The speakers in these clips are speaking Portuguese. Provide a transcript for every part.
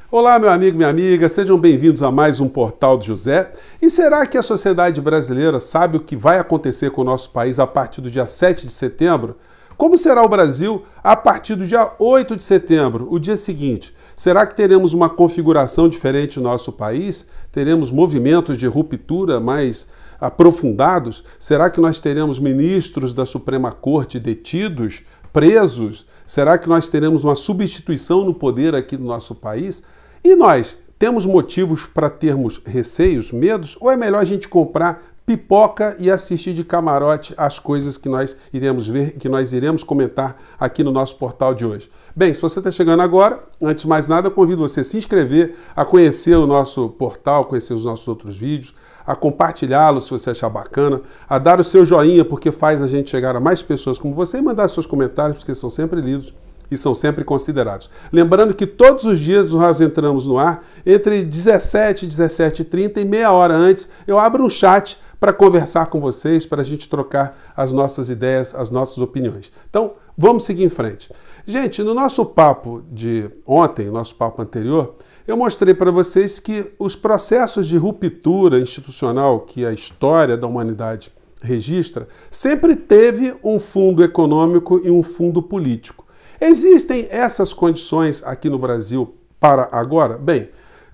Olá, meu amigo, minha amiga, sejam bem-vindos a mais um Portal do José. E será que a sociedade brasileira sabe o que vai acontecer com o nosso país a partir do dia 7 de setembro? Como será o Brasil a partir do dia 8 de setembro, o dia seguinte? Será que teremos uma configuração diferente no nosso país? Teremos movimentos de ruptura mais aprofundados? Será que nós teremos ministros da Suprema Corte detidos, presos? Será que nós teremos uma substituição no poder aqui do nosso país? E nós, temos motivos para termos receios, medos? Ou é melhor a gente comprar pipoca e assistir de camarote as coisas que nós iremos ver, que nós iremos comentar aqui no nosso portal de hoje? Bem, se você está chegando agora, antes de mais nada, eu convido você a se inscrever, a conhecer o nosso portal, conhecer os nossos outros vídeos, a compartilhá-lo se você achar bacana, a dar o seu joinha, porque faz a gente chegar a mais pessoas como você, e mandar seus comentários, porque são sempre lidos e são sempre considerados. Lembrando que todos os dias nós entramos no ar, entre 17 e 17h30 e meia hora antes, eu abro um chat para conversar com vocês, para a gente trocar as nossas ideias, as nossas opiniões. Então, vamos seguir em frente. Gente, no nosso papo de ontem, nosso papo anterior, eu mostrei para vocês que os processos de ruptura institucional que a história da humanidade registra, sempre teve um fundo econômico e um fundo político. Existem essas condições aqui no Brasil para agora? Bem,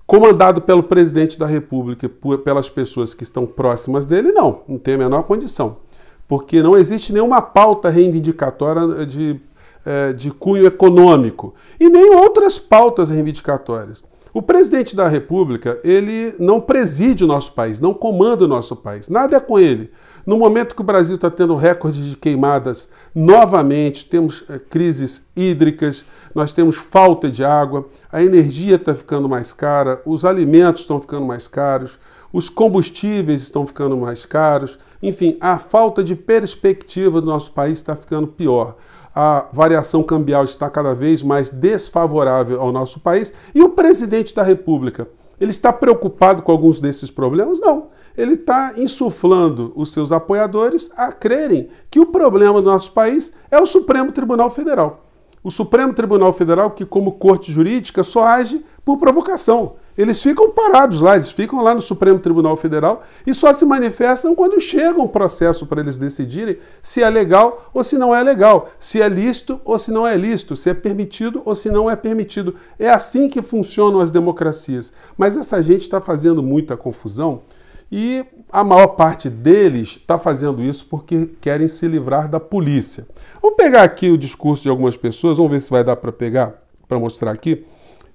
comandado pelo presidente da República e pelas pessoas que estão próximas dele, não tem a menor condição. Porque não existe nenhuma pauta reivindicatória de cunho econômico e nem outras pautas reivindicatórias. O presidente da República, ele não preside o nosso país, não comanda o nosso país, nada é com ele. No momento que o Brasil está tendo recorde de queimadas novamente, temos crises hídricas, nós temos falta de água, a energia está ficando mais cara, os alimentos estão ficando mais caros, os combustíveis estão ficando mais caros, enfim, a falta de perspectiva do nosso país está ficando pior. A variação cambial está cada vez mais desfavorável ao nosso país e o presidente da República, ele está preocupado com alguns desses problemas? Não. Ele está insuflando os seus apoiadores a crerem que o problema do nosso país é o Supremo Tribunal Federal. O Supremo Tribunal Federal, que como corte jurídica só age por provocação. Eles ficam parados lá, eles ficam lá no Supremo Tribunal Federal e só se manifestam quando chega um processo para eles decidirem se é legal ou se não é legal, se é lícito ou se não é lícito, se é permitido ou se não é permitido. É assim que funcionam as democracias. Mas essa gente está fazendo muita confusão e a maior parte deles está fazendo isso porque querem se livrar da polícia. Vamos pegar aqui o discurso de algumas pessoas, vamos ver se vai dar para pegar, para mostrar aqui.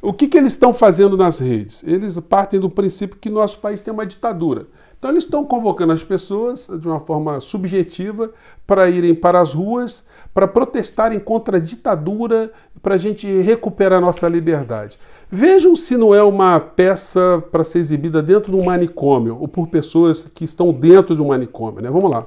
O que eles estão fazendo nas redes? Eles partem do princípio que nosso país tem uma ditadura. Então eles estão convocando as pessoas de uma forma subjetiva para irem para as ruas, para protestarem contra a ditadura, para a gente recuperar a nossa liberdade. Vejam se não é uma peça para ser exibida dentro de um manicômio ou por pessoas que estão dentro de um manicômio, né? Vamos lá.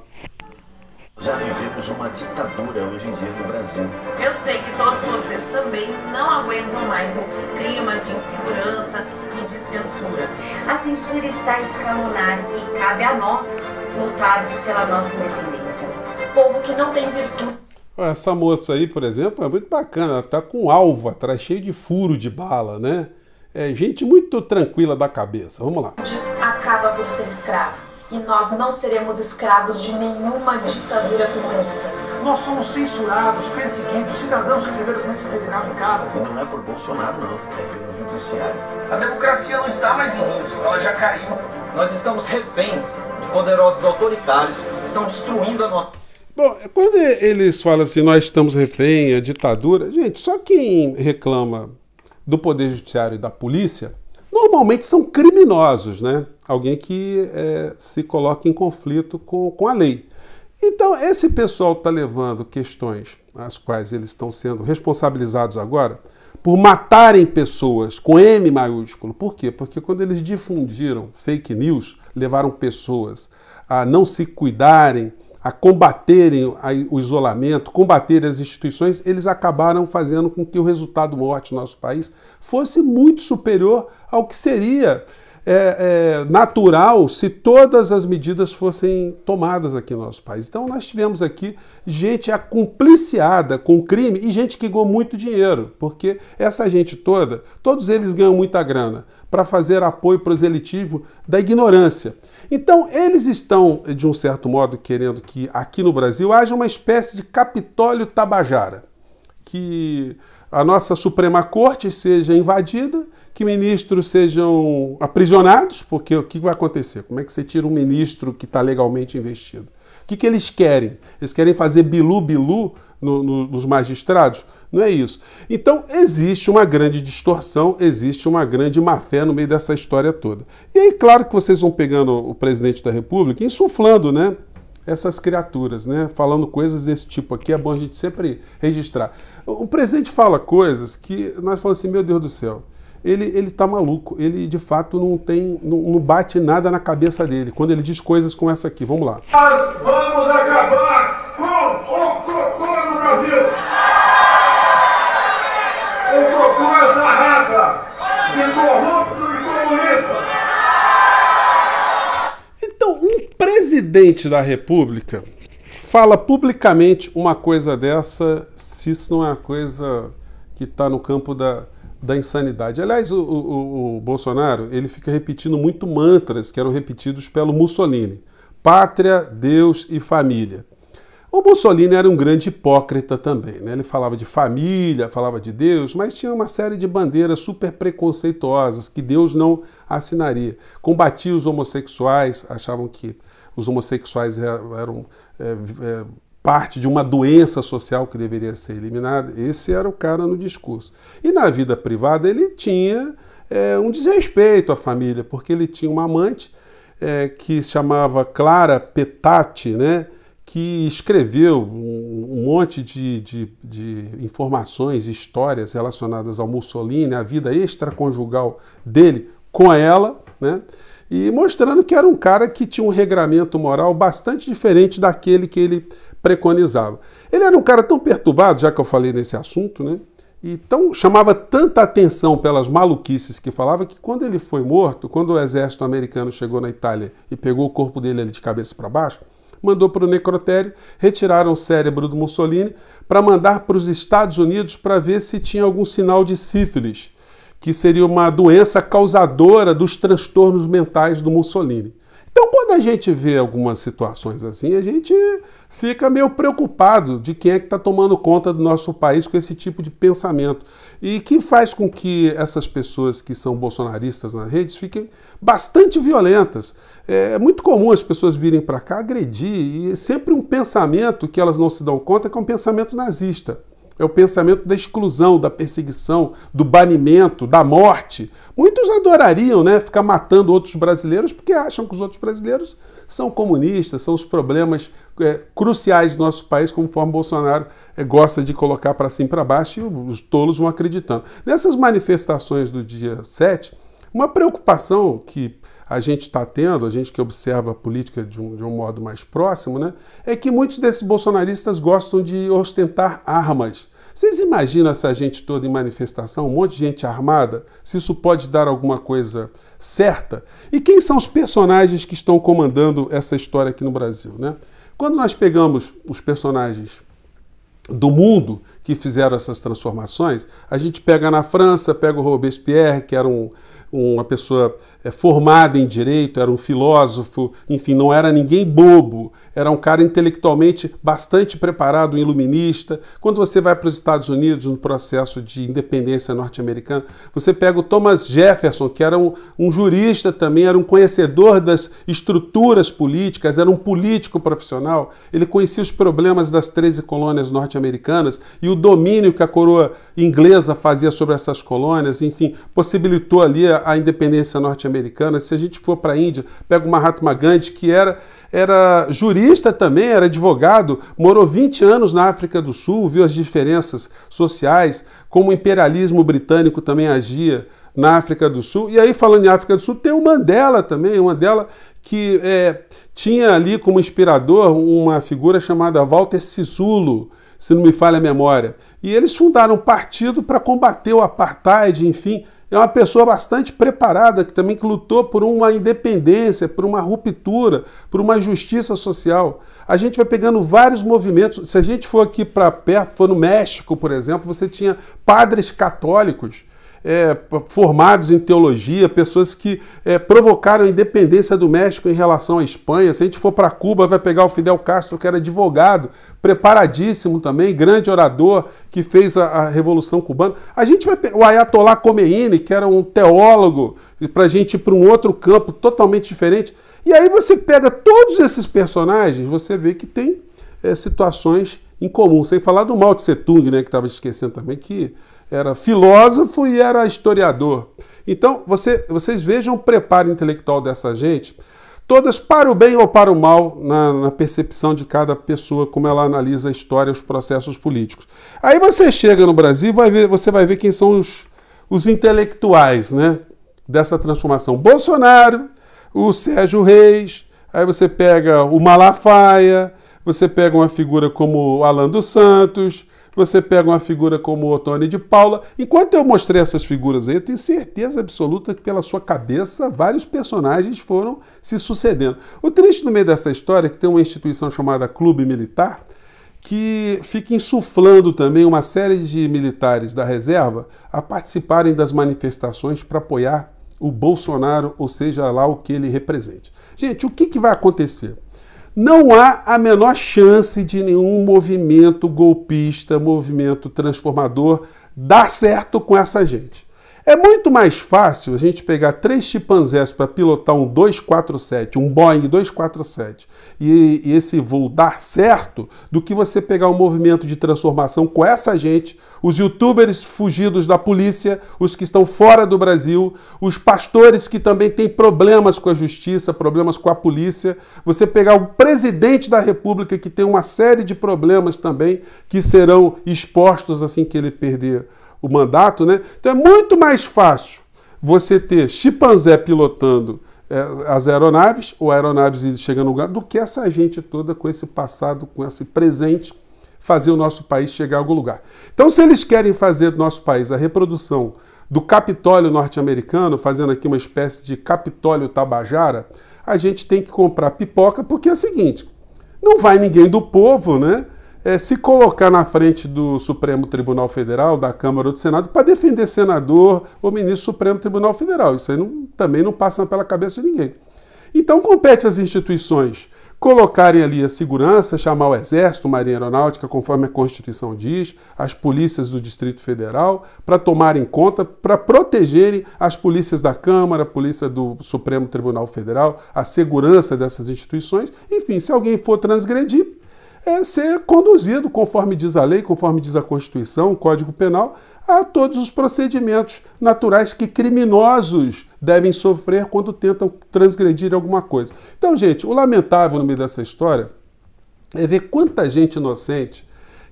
Já vivemos uma ditadura hoje em dia no Brasil. Eu sei que todos vocês também não aguentam mais esse clima de insegurança e de censura. A censura está escalonada e cabe a nós lutarmos pela nossa independência. Povo que não tem virtude. Essa moça aí, por exemplo, é muito bacana. Ela está com alvo atrás, cheio de furo de bala, né? É gente muito tranquila da cabeça. Vamos lá. Acaba por ser escravo. E nós não seremos escravos de nenhuma ditadura comunista. Nós somos censurados, perseguidos, cidadãos receberam a Polícia Federal em casa. E não é por Bolsonaro, não. É pelo judiciário. A democracia não está mais em risco, ela já caiu. Nós estamos reféns de poderosos autoritários que estão destruindo a nossa... Bom, quando eles falam assim, nós estamos refém, a ditadura... Gente, só quem reclama do Poder Judiciário e da polícia, normalmente são criminosos, né? Alguém que se coloca em conflito com a lei. Então, esse pessoal está levando questões às quais eles estão sendo responsabilizados agora por matarem pessoas com M maiúsculo. Por quê? Porque quando eles difundiram fake news, levaram pessoas a não se cuidarem, a combaterem o isolamento, combaterem as instituições, eles acabaram fazendo com que o resultado morte no nosso país fosse muito superior ao que seria natural se todas as medidas fossem tomadas aqui no nosso país. Então nós tivemos aqui gente acumpliciada com o crime e gente que ganhou muito dinheiro, porque essa gente toda, todos eles ganham muita grana para fazer apoio proselitivo da ignorância. Então eles estão, de um certo modo, querendo que aqui no Brasil haja uma espécie de Capitólio Tabajara, que a nossa Suprema Corte seja invadida, que ministros sejam aprisionados, porque o que vai acontecer? Como é que você tira um ministro que está legalmente investido? O que eles querem? Eles querem fazer bilu-bilu nos magistrados? Não é isso. Então, existe uma grande distorção, existe uma grande má-fé no meio dessa história toda. E aí, claro que vocês vão pegando o presidente da República e insuflando, né, essas criaturas, né, falando coisas desse tipo aqui, é bom a gente sempre registrar. O presidente fala coisas que nós falamos assim, meu Deus do céu, ele tá maluco, ele de fato não bate nada na cabeça dele, quando ele diz coisas como essa aqui, vamos lá. Nós vamos acabar com o cocô no Brasil! O cocô é essa raça de corrupto e comunista! Então, um presidente da República fala publicamente uma coisa dessa, se isso não é uma coisa que está no campo da insanidade. Aliás, o Bolsonaro, ele fica repetindo muito mantras que eram repetidos pelo Mussolini. Pátria, Deus e família. O Mussolini era um grande hipócrita também, né? Ele falava de família, falava de Deus, mas tinha uma série de bandeiras super preconceituosas que Deus não assinaria. Combatia os homossexuais, achavam que os homossexuais eram parte de uma doença social que deveria ser eliminada. Esse era o cara no discurso. E na vida privada ele tinha um desrespeito à família, porque ele tinha uma amante que se chamava Clara Petacci, né, que escreveu um monte de informações, histórias relacionadas ao Mussolini, a vida extraconjugal dele com ela, né, e mostrando que era um cara que tinha um regramento moral bastante diferente daquele que ele preconizava. Ele era um cara tão perturbado, já que eu falei nesse assunto, né? E chamava tanta atenção pelas maluquices que falava, que quando ele foi morto, quando o exército americano chegou na Itália e pegou o corpo dele ali de cabeça para baixo, mandou para o necrotério, retiraram o cérebro do Mussolini para mandar para os Estados Unidos para ver se tinha algum sinal de sífilis, que seria uma doença causadora dos transtornos mentais do Mussolini. Então, quando a gente vê algumas situações assim, a gente fica meio preocupado de quem é que está tomando conta do nosso país com esse tipo de pensamento. E que faz com que essas pessoas que são bolsonaristas nas redes fiquem bastante violentas. É muito comum as pessoas virem para cá agredir, e é sempre um pensamento que elas não se dão conta que é um pensamento nazista. É o pensamento da exclusão, da perseguição, do banimento, da morte. Muitos adorariam, né, ficar matando outros brasileiros porque acham que os outros brasileiros são comunistas, são os problemas cruciais do nosso país, conforme Bolsonaro gosta de colocar para cima e para baixo, e os tolos vão acreditando. Nessas manifestações do dia 7, uma preocupação que a gente está tendo, a gente que observa a política de um modo mais próximo, né, é que muitos desses bolsonaristas gostam de ostentar armas. Vocês imaginam essa gente toda em manifestação, um monte de gente armada? Se isso pode dar alguma coisa certa? E quem são os personagens que estão comandando essa história aqui no Brasil, né? Quando nós pegamos os personagens do mundo que fizeram essas transformações, a gente pega na França, pega o Robespierre, que era uma pessoa formada em direito, era um filósofo, enfim, não era ninguém bobo, era um cara intelectualmente bastante preparado, um iluminista. Quando você vai para os Estados Unidos, no processo de independência norte-americana, você pega o Thomas Jefferson, que era um jurista também, era um conhecedor das estruturas políticas, era um político profissional, ele conhecia os problemas das 13 colônias norte-americanas e o domínio que a coroa inglesa fazia sobre essas colônias, enfim, possibilitou ali a independência norte-americana. Se a gente for para a Índia, pega o Mahatma Gandhi, que era jurista também, era advogado, morou 20 anos na África do Sul, viu as diferenças sociais, como o imperialismo britânico também agia na África do Sul. E aí, falando em África do Sul, tem o Mandela também, o Mandela que tinha ali como inspirador uma figura chamada Walter Sisulu, se não me falha a memória. E eles fundaram um partido para combater o apartheid, enfim. é uma pessoa bastante preparada, que também lutou por uma independência, por uma ruptura, por uma justiça social. A gente vai pegando vários movimentos. Se a gente for aqui para perto, for no México, por exemplo, você tinha padres católicos formados em teologia, pessoas que provocaram a independência do México em relação à Espanha. Se a gente for para Cuba, vai pegar o Fidel Castro, que era advogado, preparadíssimo também, grande orador, que fez a Revolução Cubana. A gente vai pegar o Ayatollah Khomeini, que era um teólogo, para a gente ir para um outro campo totalmente diferente. E aí você pega todos esses personagens, você vê que tem situações em comum. Sem falar do Mao Tse Tung, né, que estava esquecendo também, que era filósofo e era historiador. Então, vocês vejam o preparo intelectual dessa gente, todas para o bem ou para o mal, na percepção de cada pessoa, como ela analisa a história, os processos políticos. Aí você chega no Brasil, você vai ver quem são os intelectuais, né, dessa transformação. Bolsonaro, o Sérgio Reis, aí você pega o Malafaia, você pega uma figura como o Alan dos Santos, você pega uma figura como o Ottoni de Paula. Enquanto eu mostrei essas figuras aí, eu tenho certeza absoluta que pela sua cabeça vários personagens foram se sucedendo. O triste no meio dessa história é que tem uma instituição chamada Clube Militar que fica insuflando também uma série de militares da reserva a participarem das manifestações para apoiar o Bolsonaro, ou seja lá o que ele represente. Gente, o que vai acontecer? Não há a menor chance de nenhum movimento golpista, movimento transformador dar certo com essa gente. É muito mais fácil a gente pegar 3 chimpanzés para pilotar um 247, um Boeing 247, e esse voo dar certo, do que você pegar um movimento de transformação com essa gente, os youtubers fugidos da polícia, os que estão fora do Brasil, os pastores que também têm problemas com a justiça, problemas com a polícia, você pegar o presidente da República, que tem uma série de problemas também, que serão expostos assim que ele perder o mandato, né? Então é muito mais fácil você ter chimpanzé pilotando as aeronaves, ou aeronaves chegando no lugar, do que essa gente toda com esse passado, com esse presente, fazer o nosso país chegar a algum lugar. Então, se eles querem fazer do nosso país a reprodução do Capitólio norte-americano, fazendo aqui uma espécie de Capitólio Tabajara, a gente tem que comprar pipoca, porque é o seguinte, não vai ninguém do povo, né, se colocar na frente do Supremo Tribunal Federal, da Câmara ou do Senado, para defender senador ou ministro do Supremo Tribunal Federal. Isso aí também não passa pela cabeça de ninguém. Então, compete às instituições colocarem ali a segurança, chamar o Exército, Marinha Aeronáutica, conforme a Constituição diz, as polícias do Distrito Federal, para tomarem conta, para protegerem as polícias da Câmara, a polícia do Supremo Tribunal Federal, a segurança dessas instituições. Enfim, se alguém for transgredir, ser conduzido, conforme diz a lei, conforme diz a Constituição, o Código Penal, a todos os procedimentos naturais que criminosos devem sofrer quando tentam transgredir alguma coisa. Então, gente, o lamentável no meio dessa história é ver quanta gente inocente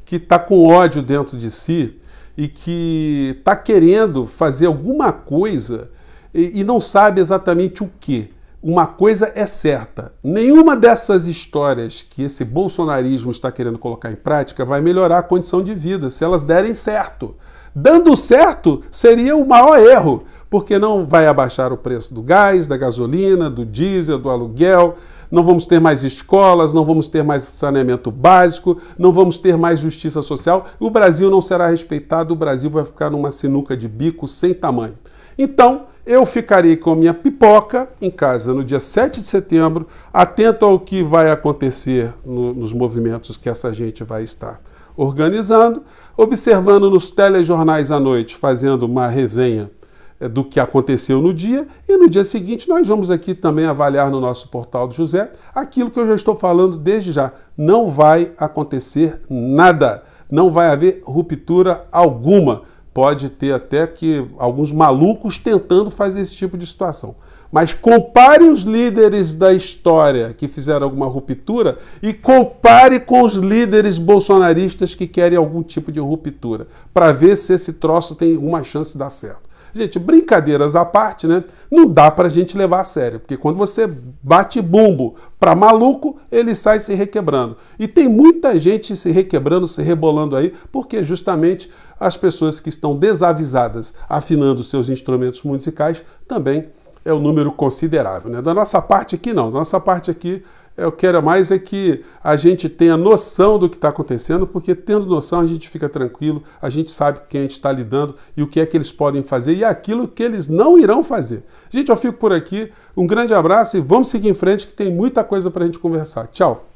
que está com ódio dentro de si e que está querendo fazer alguma coisa e não sabe exatamente o que. Uma coisa é certa, nenhuma dessas histórias que esse bolsonarismo está querendo colocar em prática vai melhorar a condição de vida, se elas derem certo. Dando certo seria o maior erro, porque não vai abaixar o preço do gás, da gasolina, do diesel, do aluguel, não vamos ter mais escolas, não vamos ter mais saneamento básico, não vamos ter mais justiça social, o Brasil não será respeitado, o Brasil vai ficar numa sinuca de bico sem tamanho. Então, eu ficarei com a minha pipoca em casa no dia 7 de setembro, atento ao que vai acontecer nos movimentos que essa gente vai estar organizando, observando nos telejornais à noite, fazendo uma resenha do que aconteceu no dia, e no dia seguinte nós vamos aqui também avaliar no nosso portal do José aquilo que eu já estou falando desde já. Não vai acontecer nada, não vai haver ruptura alguma. Pode ter até que alguns malucos tentando fazer esse tipo de situação. Mas compare os líderes da história que fizeram alguma ruptura e compare com os líderes bolsonaristas que querem algum tipo de ruptura, para ver se esse troço tem alguma chance de dar certo. Gente, brincadeiras à parte, né? Não dá pra gente levar a sério, porque quando você bate bumbo pra maluco, ele sai se requebrando. E tem muita gente se requebrando, se rebolando aí, porque justamente as pessoas que estão desavisadas afinando seus instrumentos musicais também é um número considerável, né? Da nossa parte aqui, não. Da nossa parte aqui, eu quero mais é que a gente tenha noção do que está acontecendo, porque tendo noção a gente fica tranquilo, a gente sabe com quem a gente está lidando e o que é que eles podem fazer e aquilo que eles não irão fazer. Gente, eu fico por aqui, um grande abraço e vamos seguir em frente que tem muita coisa para a gente conversar. Tchau!